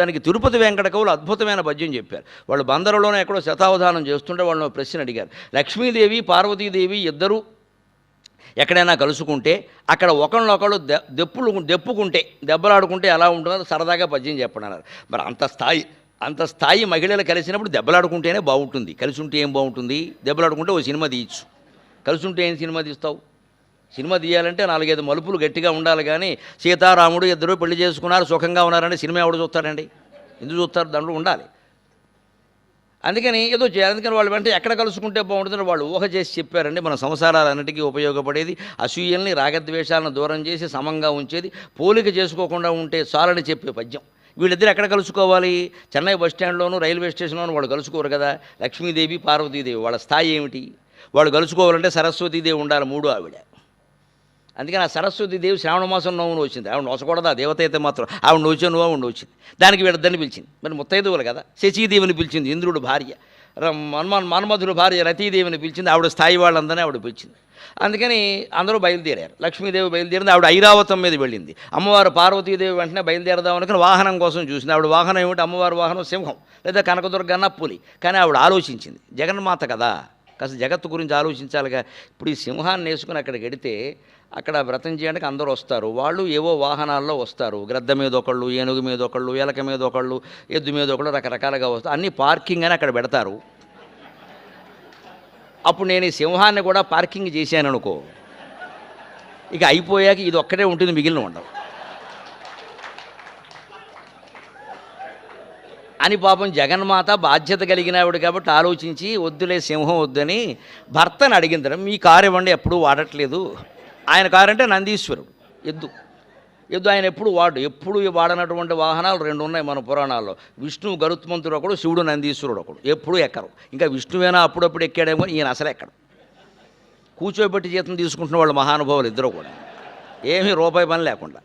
దానికి తిరుపతి వెంకట కవులు అద్భుతమైన పద్యం చెప్పారు. వాళ్ళు బందరులోనే ఎక్కడో శతావధానం చేస్తుంటే వాళ్ళు ప్రశ్న అడిగారు. లక్ష్మీదేవి పార్వతీదేవి ఇద్దరు ఎక్కడైనా కలుసుకుంటే అక్కడ ఒకళ్ళొకళ్ళు దెప్పుకుంటే దెబ్బలాడుకుంటే ఎలా ఉంటుందో సరదాగా పద్యం చెప్పడన్నారు. మరి అంత స్థాయి మహిళలు కలిసినప్పుడు దెబ్బలాడుకుంటేనే బాగుంటుంది. కలిసి ఉంటే ఏం బాగుంటుంది? దెబ్బలాడుకుంటే ఓ సినిమా తీయచ్చు. కలిసి ఉంటే ఏం సినిమా తీస్తావు? సినిమా తీయాలంటే 4-5 మలుపులు గట్టిగా ఉండాలి. కానీ సీతారాముడు ఇద్దరు పెళ్లి చేసుకున్నారు, సుఖంగా ఉన్నారంటే సినిమా ఎవడు చూస్తారండి? ఎందుకు చూస్తారు? దాంట్లో ఉండాలి. అందుకని ఏదో చేయాలి. అందుకని వాళ్ళు వెంటనే ఎక్కడ కలుసుకుంటే బాగుంటుందని వాళ్ళు ఊహ చేసి చెప్పారండి. మన సంసారాలన్నిటికీ ఉపయోగపడేది అసూయల్ని రాగద్వేషాలను దూరం చేసి సమంగా ఉంచేది, పోలిక చేసుకోకుండా ఉంటే చాలని చెప్పే పద్యం. వీళ్ళిద్దరు ఎక్కడ కలుసుకోవాలి? చెన్నై బస్ స్టాండ్లోనూ రైల్వే స్టేషన్లోనూ వాళ్ళు కలుసుకోరు కదా. లక్ష్మీదేవి పార్వతీదేవి వాళ్ళ స్థాయి ఏమిటి? వాళ్ళు కలుసుకోవాలంటే సరస్వతీదేవి ఉండాలి, మూడో ఆవిడ. అందుకని ఆ సరస్వతీదేవి శ్రావణ మాసం నోమును వచ్చింది. ఆవిడ నోచకూడదు, ఆ దేవత అయితే మాత్రం ఆవిడ నోచే నువ్వు ఆవిడ వచ్చింది. దానికి వీళ్ళిద్దరిని పిలిచింది. మరి ముత్తైదువులు కదా. శచీదేవిని పిలిచింది, ఇంద్రుడు భార్య. మన్మధుడు భార్య రతీదేవిని పిలిచింది. ఆవిడ స్థాయి వాళ్ళందరినీ ఆవిడ పిలిచింది. అందుకని అందరూ బయలుదేరారు. లక్ష్మీదేవి బయలుదేరింది. ఆవిడ ఐరావతం మీద వెళ్ళింది. అమ్మవారు పార్వతీదేవి వెంటనే బయలుదేరదాం అనుకుని వాహనం కోసం చూసింది. ఆవిడ వాహనం ఏమిటి? అమ్మవారి వాహనం సింహం లేదా కనకదుర్గన్న పులి. కానీ ఆవిడ ఆలోచించింది, జగన్మాత కదా, కాస్త జగత్తు గురించి ఆలోచించాలిగా. ఇప్పుడు ఈ సింహాన్ని వేసుకుని అక్కడికి వెడితే అక్కడ వ్రతం చేయడానికి అందరూ వస్తారు. వాళ్ళు ఏవో వాహనాల్లో వస్తారు. గ్రద్ద మీద ఒకళ్ళు, ఏనుగు మీద ఒకళ్ళు, ఎలక మీద ఒకళ్ళు, ఎద్దు మీద ఒకళ్ళు, రకరకాలుగా వస్తారు. అన్నీ పార్కింగ్ అని అక్కడ పెడతారు. అప్పుడు నేను ఈ సింహాన్ని కూడా పార్కింగ్ చేశాను అనుకో, ఇక అయిపోయాక ఇది ఒక్కటే ఉంటుంది, మిగిలిన ఉండవు అని పాపం జగన్మాత బాధ్యత కలిగినవాడు కాబట్టి ఆలోచించి వద్దులే సింహం వద్దని భర్తను అడిగింది. మీ కారు ఇవ్వండి, ఎప్పుడూ వాడట్లేదు. ఆయన కారు అంటే నందీశ్వరుడు, ఎద్దు ఆయన ఎప్పుడు వాడనటువంటి వాహనాలు 2 ఉన్నాయి మన పురాణాల్లో. విష్ణువు గరుత్మంతుడు ఒకడు, శివుడు నందీశ్వరుడు ఒకడు. ఎప్పుడూ ఎక్కరు. ఇంకా విష్ణువేనా అప్పుడప్పుడు ఎక్కాడేమో, ఈయన అసలు ఎక్కడు. కూర్చోబెట్టి జీతం తీసుకుంటున్న వాళ్ళు మహానుభావులు ఇద్దరు కూడా, ఏమీ రూపాయి పని లేకుండా.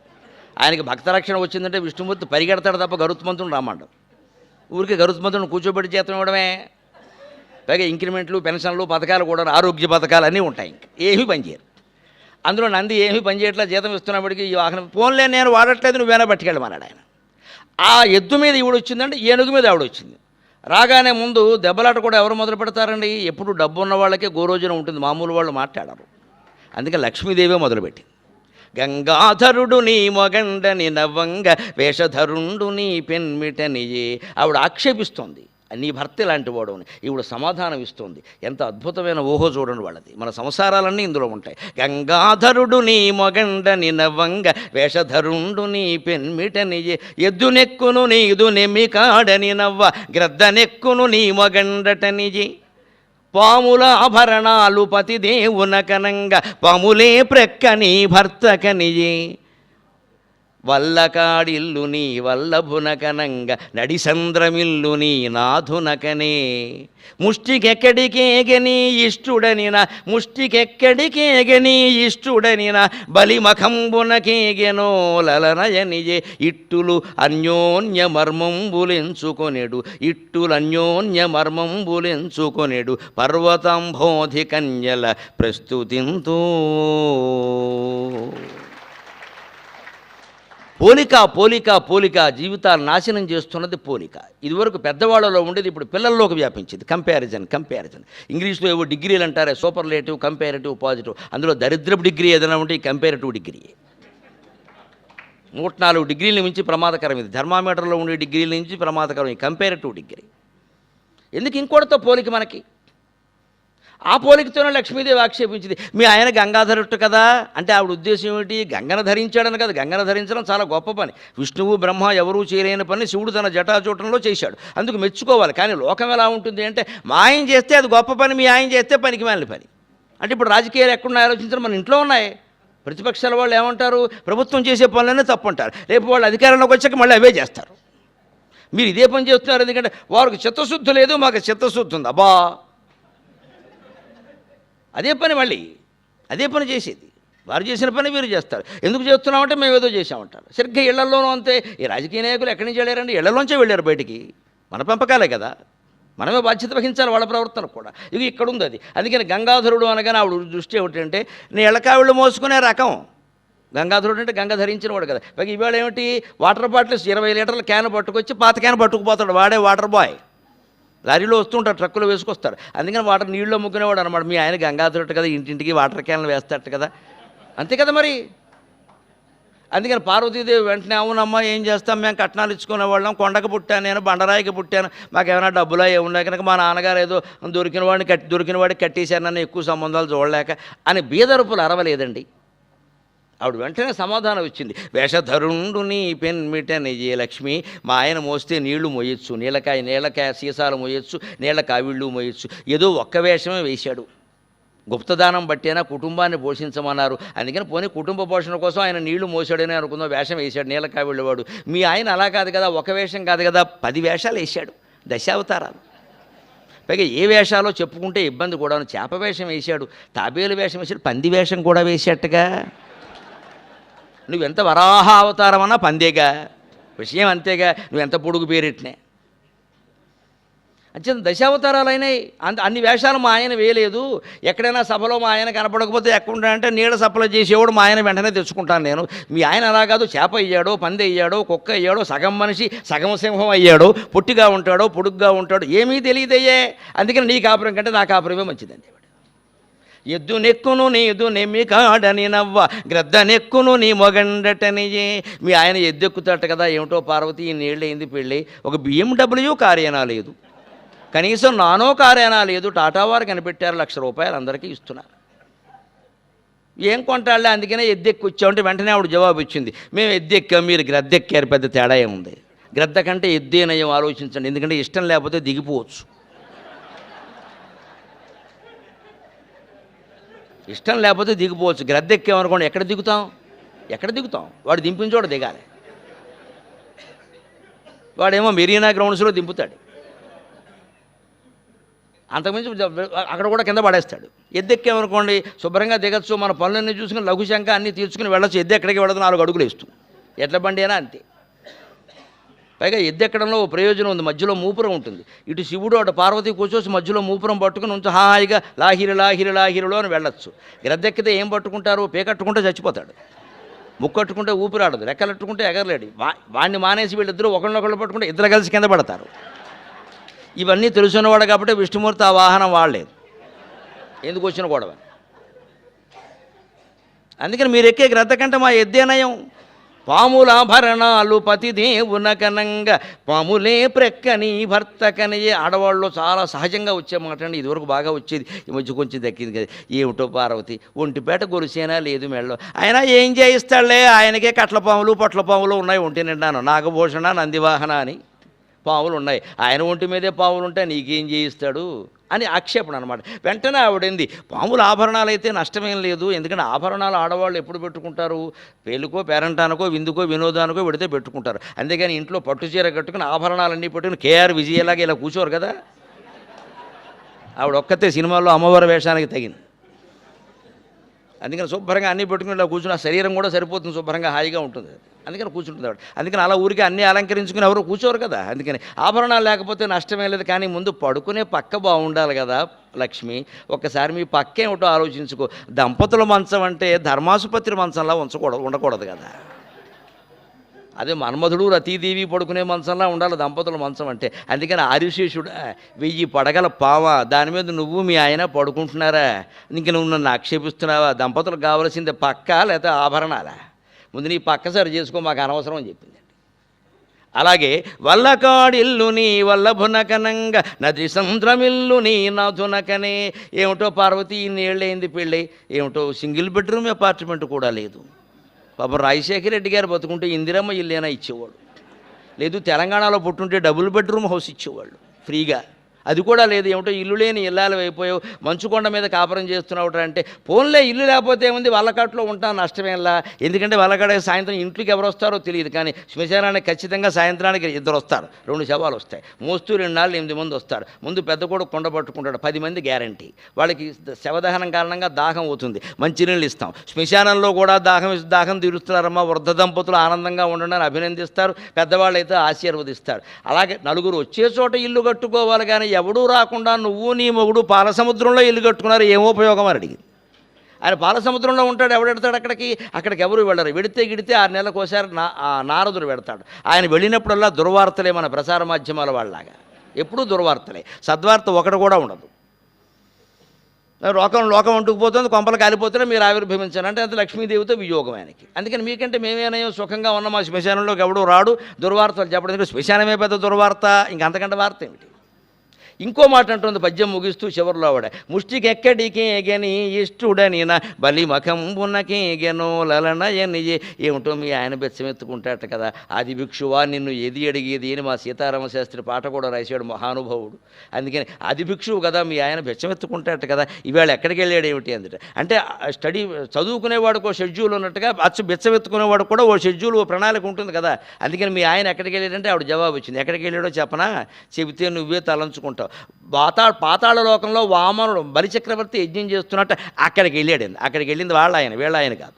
ఆయనకి భక్తరక్షణ వచ్చిందంటే విష్ణుమూర్తి పరిగెడతాడు తప్ప గరుత్మంతుడు రమ్మంటాడు. ఊరికి గరుత్మంతుడిని కూర్చోబెట్టి జీతం ఇవ్వడమే. పైగా ఇంక్రిమెంట్లు, పెన్షన్లు, పథకాలు కూడా, ఆరోగ్య పథకాలు అన్నీ ఉంటాయి. ఇంకా ఏమీ పనిచేయరు. అందులో నంది ఏమీ పనిచేయట్లా, జీతం ఇస్తున్నప్పటికీ ఈ వాహనం ఫోన్లే నేను వాడట్లేదు, నువ్వేనా పట్టుకెళ్ళమన్నాడు ఆయన. ఆ ఎద్దు మీద ఈవిడ వచ్చిందంటే ఏనుగు మీద ఆవిడ వచ్చింది. రాగానే ముందు దెబ్బలాట కూడా ఎవరు మొదలు పెడతారండి? ఎప్పుడు డబ్బు ఉన్న వాళ్ళకే గోరోజున ఉంటుంది, మామూలు వాళ్ళు మాట్లాడరు. అందుకే లక్ష్మీదేవే మొదలుపెట్టింది. గంగాధరుడు నీ మొగండని నవ్వంగ వేషధరుండు నీ పెన్మిటనియే. ఆవిడ ఆక్షేపిస్తోంది, నీ భర్త ఇలాంటి వాడు అని. ఈవిడ సమాధానం ఇస్తోంది. ఎంత అద్భుతమైన ఊహో చూడండి వాళ్ళది. మన సంసారాలన్నీ ఇందులో ఉంటాయి. గంగాధరుడు నీ మొగండని నవ్వంగ వేషధరుండు నీ పెన్మిటనియే. ఎద్దునెక్కును నీదు నెమ్మి కాడని నవ్వ గ్రద్దనెక్కును నీ మొగండటనియే. పాముల ఆభరణాలు పతిదేవున కనంగ పాములే ప్రక్కని భర్తకనియే. వల్లకాడిల్లు నీ వల్లభునకనంగ నడిసంద్రమిల్లు నీ నాథునకనే. ముష్టికెక్కడికేగని ఇష్టుడనిన బలిమఖంబునకేగెనో లలనయనియే. ఇట్టులు అన్యోన్యమర్మంబులెంచుకొనెడు పర్వతంబోధి కన్యల ప్రస్తుతింతో. పోలిక జీవితాలు నాశనం చేస్తున్నది పోలిక. ఇదివరకు పెద్దవాళ్ళలో ఉండేది, ఇప్పుడు పిల్లల్లోకి వ్యాపించింది. కంపారిజన్. ఇంగ్లీష్లో ఏవో డిగ్రీలు అంటారే, సూపర్లేటివ్, కంపారిటివ్, పాజిటివ్. అందులో దరిద్రపు డిగ్రీ ఏదైనా ఉంటే ఈ కంపారిటివ్ డిగ్రీ. 104 డిగ్రీల నుంచి ప్రమాదకరం ఇది. థర్మామీటర్లో ఉండే డిగ్రీల నుంచి ప్రమాదకరం ఈ కంపారిటివ్ డిగ్రీ. ఎందుకు? ఇంకోటితో పోలిక మనకి. ఆ పోలికతోనే లక్ష్మీదేవి ఆక్షేపించింది. మీ ఆయన గంగాధరుట్టు కదా అంటే ఆవిడ ఉద్దేశం ఏమిటి? గంగను ధరించాడని కదా. గంగను ధరించడం చాలా గొప్ప పని. విష్ణువు బ్రహ్మ ఎవరూ చేయలేని పని శివుడు తన జటాచూటంలో చేశాడు. అందుకు మెచ్చుకోవాలి. కానీ లోకం ఎలా ఉంటుంది అంటే, మా ఆయన చేస్తే అది గొప్ప పని, మీ ఆయన చేస్తే పనికి మాలిన పని. అంటే ఇప్పుడు రాజకీయాలు ఎక్కడున్నాయి ఆలోచించడం? మన ఇంట్లో ఉన్నాయి. ప్రతిపక్షాల వాళ్ళు ఏమంటారు? ప్రభుత్వం చేసే పనులనే తప్పు అంటారు. రేపు వాళ్ళు అధికారంలోకి వచ్చాక మళ్ళీ అవే చేస్తారు. మీరు ఇదే పని చేస్తున్నారు, ఎందుకంటే వారికి చిత్తశుద్ధి లేదు, మాకు చిత్తశుద్ధి ఉంది. అబ్బా, అదే పని, మళ్ళీ అదే పని చేసేది. వారు చేసిన పని వీరు చేస్తారు. ఎందుకు చేస్తున్నామంటే మేము ఏదో చేసామంటారు. సరిగ్గా ఇళ్లలోనూ అంతే. ఈ రాజకీయ నాయకులు ఎక్కడి నుంచి వెళ్ళారండి? ఇళ్లలోంచే వెళ్ళారు బయటికి. మన పెంపకాలే కదా, మనమే బాధ్యత వహించాలి వాళ్ళ ప్రవర్తన కూడా. ఇది ఇక్కడ ఉంది అది. అందుకని గంగాధరుడు అనగానే ఆవిడ దృష్టి ఏమిటంటే, నీ ఎలకావిళ్ళు మోసుకునే రకం, గంగాధరుడు అంటే గంగ ధరించిన వాడు కదా. పైగా ఇవాళ ఏమిటి, వాటర్ బాటిల్స్ 20 లీటర్ల క్యాన్ పట్టుకొచ్చి పాత క్యాన్ పట్టుకుపోతాడు, వాడే వాటర్ బాయ్. లారీలో వస్తుంటారు, ట్రక్కులో వేసుకొస్తారు. అందుకని వాటర్ నీళ్ళలో ముగ్గునేవాడు అనమాట. మీ ఆయన గంగాధరుడు కదా, ఇంటింటికి వాటర్ క్యాన్లు వేస్తాడు కదా, అంతే కదా మరి. అందుకని పార్వతీదేవి వెంటనే అవునమ్మా ఏం చేస్తాం, మేము కట్నాలు ఇచ్చుకునే వాళ్ళం, కొండకు పుట్టాను నేను, బండరాయికి పుట్టాను, మాకు ఏమైనా డబ్బులా ఏమున్నాయి కనుక మా నాన్నగారు ఏదో దొరికిన వాడిని కట్టేశారు, నన్ను ఎక్కువ సంబంధాలు చూడలేక అని బీదరుపులు అరవలేదండి. ఆవిడ వెంటనే సమాధానం ఇచ్చింది. వేషధరుండు నీ పెన్మిట నిజే లక్ష్మి, మా ఆయన మోస్తే నీళ్లు మోయొచ్చు, నీళ్ళకాయ సీసాలు మోయొచ్చు, నీళ్ళ కావిళ్ళు మోయొచ్చు, ఏదో ఒక్క వేషమే వేశాడు. గుప్తదానం బట్టేనా కుటుంబాన్ని పోషించమన్నారు, అందుకని పోనీ కుటుంబ పోషణ కోసం ఆయన నీళ్లు మోసాడని అనుకుందాం, వేషం వేశాడు, నీళ్ళ కావిళ్ళవాడు. మీ ఆయన అలా కాదు కదా, ఒక వేషం కాదు కదా, 10 వేషాలు వేశాడు, దశావతారాలు. పైగా ఏ వేషాలో చెప్పుకుంటే ఇబ్బంది కూడా. చేప వేషం వేశాడు, తాబేలు వేషం వేశాడు, పంది వేషం కూడా వేసేట్టుగా. నువ్వెంత వరాహ అవతారం అన్నా పందేగా, విషయం అంతేగా, నువ్వెంత పొడుగు పేరెట్టినే. అంతే దశావతారాలు అయినాయి. అన్ని వేషాలు మా ఆయన వేయలేదు. ఎక్కడైనా సభలో మా ఆయన కనపడకపోతే ఎక్కడుంటానంటే నీళ్ళ సప్లై చేసేవాడు మా ఆయన వెంటనే తెచ్చుకుంటాను నేను. మీ ఆయన అలా కాదు, చేప అయ్యాడో, పంది అయ్యాడో, కుక్క అయ్యాడో, సగం మనిషి సగం సింహం అయ్యాడో, పొట్టిగా ఉంటాడో పొడుగ్గా ఉంటాడో ఏమీ తెలియదయ్యే. అందుకని నీ కాపురం కంటే నా కాపురమే మంచిదండి. ఎద్దు నెక్కును నీదు నెమ్మి కాడని నవ్వ, గ్రద్ద నెక్కును నీ మొగండటనియే. మీ ఆయన ఎద్దెక్కుతాట కదా, ఏమిటో పార్వతి ఈ నీళ్ళయింది పెళ్ళి, ఒక BMW కారేనా లేదు, కనీసం నానో కారేనా లేదు, టాటా వారు కనిపెట్టారు, ₹1,00,000 అందరికీ ఇస్తున్నారు. ఏం కొంటాళ్ళే, అందుకనే ఎద్దెక్కొచ్చామంటే వెంటనే ఆవిడ జవాబు ఇచ్చింది, మేము ఎద్దెక్కాం, మీరు గ్రద్దెక్కారు, పెద్ద తేడా ఏముంది. గ్రద్ద కంటే ఎద్దే నయం, ఆలోచించండి. ఎందుకంటే ఇష్టం లేకపోతే దిగిపోవచ్చు. ఇష్టం లేకపోతే దిగిపోవచ్చు. గ్రద్దెక్కామనుకోండి, ఎక్కడ దిగుతాం, వాడు దింపిన చోట దిగాలి. వాడేమో మెరీనా గ్రౌండ్స్లో దింపుతాడు, అంతకుమించి అక్కడ కూడా కింద పడేస్తాడు. ఎద్దెక్కామనుకోండి శుభ్రంగా దిగచ్చు, మన పనులన్నీ చూసుకుని లఘుశంక అన్నీ తీర్చుకుని వెళ్ళచ్చు. ఎద్దు ఎక్కడికి వెళ్ళదు, 4 అడుగులు వేస్తుంది. ఎడ్ల బండి అయినా అంతే. పైగా ఎద్దెక్కడంలో ప్రయోజనం ఉంది, మధ్యలో మూపురం ఉంటుంది. ఇటు శివుడు అటు పార్వతి కూర్చోసి మధ్యలో మూపురం పట్టుకుని ఉంచి హాయిగా లాహిరిలో అని వెళ్ళొచ్చు. గ్రద్దెక్కితే ఏం పట్టుకుంటారు, పేకట్టుకుంటే చచ్చిపోతాడు, ముక్కట్టుకుంటే ఊపిరాడదు, రెక్కలట్టుకుంటే ఎగరలేడు. వాడిని మానేసి వీళ్ళిద్దరూ ఒకళ్ళనొకళ్ళు పట్టుకుంటే ఇద్దరు కలిసి కింద పడతారు. ఇవన్నీ తెలుసున్నవాడు కాబట్టి విష్ణుమూర్తి ఆ వాహనం వాడలేదు, ఎందుకు వచ్చిన గొడవ. అందుకని మీరు ఎక్కే గ్రద్ద కంటే మా ఎద్దేనయం. పాములాభరణాలు పతిదేవునకనంగా పాములే ప్రక్కని భర్త కనియే. ఆడవాళ్ళు చాలా సహజంగా వచ్చే మాట అండి, ఇదివరకు బాగా వచ్చేది, ఈ మధ్య కొంచెం దక్కింది కదా. ఏమిటో పార్వతి ఒంటిపేట గొలుసేనా లేదు మెళ్ళలో, ఆయన ఏం చేయిస్తాడులే, ఆయనకే కట్ల పాములు పొట్ల పాములు ఉన్నాయి ఒంటి నిండాను, నాగభూషణ నందివాహన అని పాములు ఉన్నాయి, ఆయన ఒంటి మీదే పాములు ఉంటాయి, నీకేం చేయిస్తాడు అని ఆక్షేపణ అనమాట. వెంటనే ఆవిడింది, పాముల ఆభరణాలు అయితే నష్టమేం లేదు, ఎందుకంటే ఆభరణాలు ఆడవాళ్ళు ఎప్పుడు పెట్టుకుంటారు, పెళ్ళికో పేరంటానికో విందుకో వినోదానికో పెడితే పెట్టుకుంటారు. అంతేగాని ఇంట్లో పట్టు చీర కట్టుకుని ఆభరణాలన్నీ పెట్టుకుని కేఆర్ విజయలాగా ఇలా కూర్చోరు కదా. ఆవిడ ఒక్కతే సినిమాల్లో అమ్మవారి వేషానికి తగింది. అందుకని శుభ్రంగా అన్నీ పెట్టుకుని ఇలా కూర్చుని ఆ శరీరం కూడా సరిపోతుంది, శుభ్రంగా హాయిగా ఉంటుంది, అందుకని కూర్చుంటుంది ఆవిడ. అందుకని అలా ఊరికి అన్నీ అలంకరించుకుని ఎవరు కూర్చోరు కదా. అందుకని ఆభరణాలు లేకపోతే నష్టమే లేదు, కానీ ముందు పడుకునే పక్క బాగుండాలి కదా లక్ష్మి. ఒక్కసారి మీ పక్క ఏమిటో ఆలోచించుకో. దంపతుల మంచం అంటే ధర్మాసుపత్రి మంచంలా ఉండకూడదు కదా. అదే మన్మధుడు రతీదేవి పడుకునే మంచంలా ఉండాలి దంపతుల మంచం అంటే. అందుకని ఆదిశేషుడు 1000 పడగల పావ, దాని మీద నువ్వు మీ ఆయన పడుకుంటున్నారా, ఇంక నువ్వు నన్ను ఆక్షేపిస్తున్నావా, దంపతులకు కావలసింది పక్క లేకపోతే ఆభరణాలా, ముందు నీ పక్క సరి చేసుకో, మాకు అనవసరం అని చెప్పింది. అలాగే వల్లకాడిల్లు నీ వల్లభునకనంగా నది సంద్రమిల్లు నీ నాథునకనే. ఏమిటో పార్వతి ఇన్నేళ్ళైంది పెళ్ళి, ఏమిటో సింగిల్ బెడ్రూమ్ అపార్ట్మెంట్ కూడా లేదు. పాపం రాజశేఖర రెడ్డి గారు బతుకుంటే ఇందిరమ్మ ఇల్లేనా ఇచ్చేవాడు, లేదు తెలంగాణలో పుట్టుంటే డబుల్ బెడ్రూమ్ హౌస్ ఇచ్చేవాళ్ళు ఫ్రీగా, అది కూడా లేదు. ఏమిటో ఇల్లు లేని ఇల్లాలు అయిపోయావు, మంచుకొండ మీద కాపురం చేస్తున్నావు అంటే. ఫోన్లే ఇల్లు లేకపోతే ఏముంది, వల్లకాట్లో ఉంటాను నష్టమేలా, ఎందుకంటే వల్లకాడ సాయంత్రం ఇంట్లోకి ఎవరు వస్తారో తెలియదు, కానీ శ్మశానానికి ఖచ్చితంగా సాయంత్రానికి 2 వస్తారు, 2 శవాలు వస్తాయి, మోస్తూ 2 నాళ్ళు 8 మంది వస్తారు. ముందు పెద్ద కూడా కొండ పట్టుకుంటాడు, 10 మంది గ్యారంటీ. వాళ్ళకి శవదహనం కారణంగా దాహం అవుతుంది, మంచినీళ్ళు ఇస్తాం. శ్మశానంలో కూడా దాహం తీరుస్తున్నారమ్మా, వృద్ధ దంపతులు ఆనందంగా ఉండడానికి అభినందిస్తారు, పెద్దవాళ్ళు అయితే ఆశీర్వదిస్తారు. అలాగే నలుగురు వచ్చే చోట ఇల్లు కట్టుకోవాలి, కానీ ఎవడూ రాకుండా నువ్వు నీ మొగుడు పాలసముద్రంలో ఇల్లు కట్టుకున్నారు, ఏమో ఉపయోగం అని అడిగింది. ఆయన పాలసముద్రంలో ఉంటాడు. ఎవడెడతాడు అక్కడికి ఎవరు వెళ్ళరు. వెడితే గిడితే 6 నెలలకు ఒకసారి నారదుడు వెడతాడు. ఆయన వెళ్ళినప్పుడల్లా దుర్వార్తలే, మన ప్రసార మాధ్యమాల వాళ్ళలాగా ఎప్పుడూ దుర్వార్తలే, సద్వార్త ఒకటి కూడా ఉండదు. లోకం అంటుకుపోతుంది, కొంపలు కాలిపోతున్నా మీరు ఆవిర్భవించాను అంటే అది లక్ష్మీదేవితో వియోగం ఆయనకి. అందుకని మీకంటే మేమేనయో సుఖంగా ఉన్న మా శ్మశానంలోకి ఎవడో రాడు దుర్వార్తలు చెప్పడం. శ్మశానమే పెద్ద దుర్వార్త, ఇంకంతకంటే వార్త ఏమిటి? ఇంకో మాట అంటుంది పద్యం ముగిస్తూ చివరిలో ఆవిడ, ముష్టికెక్కడికేగని ఇష్టుడనిన బలి మఖంబునకేగెనో లలనయనియే. ఏమిటో మీ ఆయన బెచ్చమెత్తుకుంటాట కదా, ఆది భిక్షువా నిన్ను ఏది అడిగేది అని మా సీతారామశాస్త్రి పాట కూడా రాశాడు మహానుభావుడు. అందుకని ఆది భిక్షువు కదా మీ ఆయన బెచ్చమెత్తుకుంటాట కదా, ఇవాళ ఎక్కడికి వెళ్ళాడు ఏమిటి అందుట అంటే స్టడీ చదువుకునేవాడికి ఓ షెడ్యూల్ ఉన్నట్టుగా బెచ్చమెత్తుకునేవాడు కూడా ఓ షెడ్యూల్, ఓ ప్రణాళిక ఉంటుంది కదా. అందుకని మీ ఆయన ఎక్కడికి వెళ్ళాడంటే ఆవిడ జవాబు వచ్చింది. ఎక్కడికి వెళ్ళాడో చెప్పనా, చెబితే నువ్వే తలంచుకుంటావు. పాతాళ లోకంలో వామనుడు బలిచక్రవర్తి యజ్ఞం చేస్తున్నట్టు అక్కడికి వెళ్ళింది వీళ్ళ ఆయన కాదు.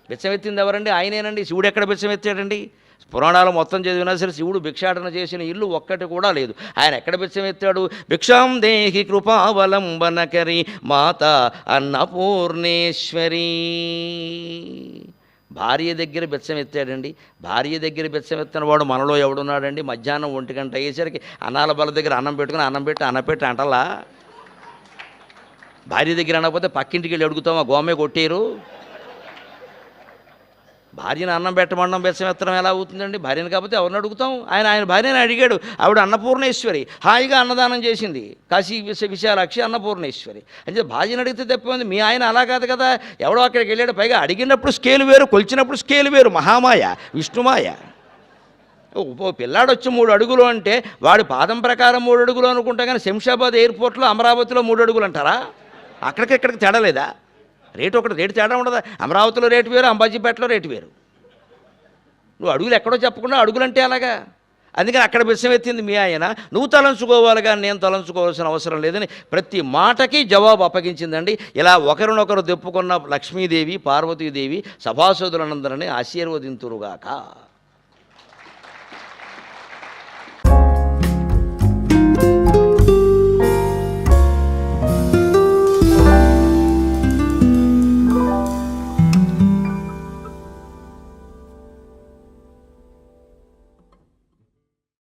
బిచ్చమెత్తింది ఎవరండి? ఆయనేనండి. శివుడు ఎక్కడ బిచ్చమెత్తాడండి? పురాణాలు మొత్తం చదివినా సరే శివుడు భిక్షాటన చేసిన ఇల్లు ఒక్కటి కూడా లేదు. ఆయన ఎక్కడ బిచ్చమెత్తాడు? భిక్షాం దేహి కృపావలంబనకరి మాత అన్నపూర్ణేశ్వరి. భార్య దగ్గర బెచ్చమెత్తాడండి. భార్య దగ్గర బెచ్చమెత్తిన వాడు మనలో ఎవడున్నాడండి? మధ్యాహ్నం 1 గంట అయ్యేసరికి అన్నాల బల దగ్గర అన్నం పెట్టుకుని అన్నం పెట్టి అంటలా. భార్య దగ్గర అనకపోతే పక్కింటికి వెళ్ళి అడుగుతామా, గోమే కొట్టేరు. భార్యను అన్నం పెట్టమనడం బెచ్చమెత్తడం ఎలా అవుతుందండి? భార్యను కాకపోతే ఎవరిని అడుగుతాం? ఆయన భార్యని అడిగాడు. ఆవిడ అన్నపూర్ణేశ్వరి, హాయిగా అన్నదానం చేసింది. కాశీ విశాలాక్షి అన్నపూర్ణేశ్వరి అంటే భార్యను అడిగితే తప్పేముంది? మీ ఆయన అలా కాదు కదా, ఎవడో అక్కడికి వెళ్ళాడు. పైగా అడిగినప్పుడు స్కేలు వేరు, కొలిచినప్పుడు స్కేలు వేరు. మహామాయ, విష్ణుమాయ. ఓ పిల్లాడు వచ్చి 3 అడుగులు అంటే వాడి పాదం ప్రకారం 3 అడుగులు అనుకుంటా, కానీ శంషాబాద్ ఎయిర్పోర్ట్లో అమరావతిలో 3 అడుగులు అంటారా? అక్కడికి తేడా లేదా? రేటు తేడా ఉండదా? అమరావతిలో రేటు వేరు, అంబాజీపేటలో రేటు వేరు. నువ్వు అడుగులు ఎక్కడో చెప్పకుండా అడుగులంటే అలాగా. అందుకని అక్కడ విషమెత్తింది మీ ఆయన. నువ్వు తలంచుకోవాలి కానీ నేను తలంచుకోవాల్సిన అవసరం లేదని ప్రతి మాటకి జవాబు అప్పగించిందండి. ఇలా ఒకరినొకరు దెప్పుకున్న లక్ష్మీదేవి పార్వతీదేవి సభాసదులందరినీ ఆశీర్వదింతురుగాక.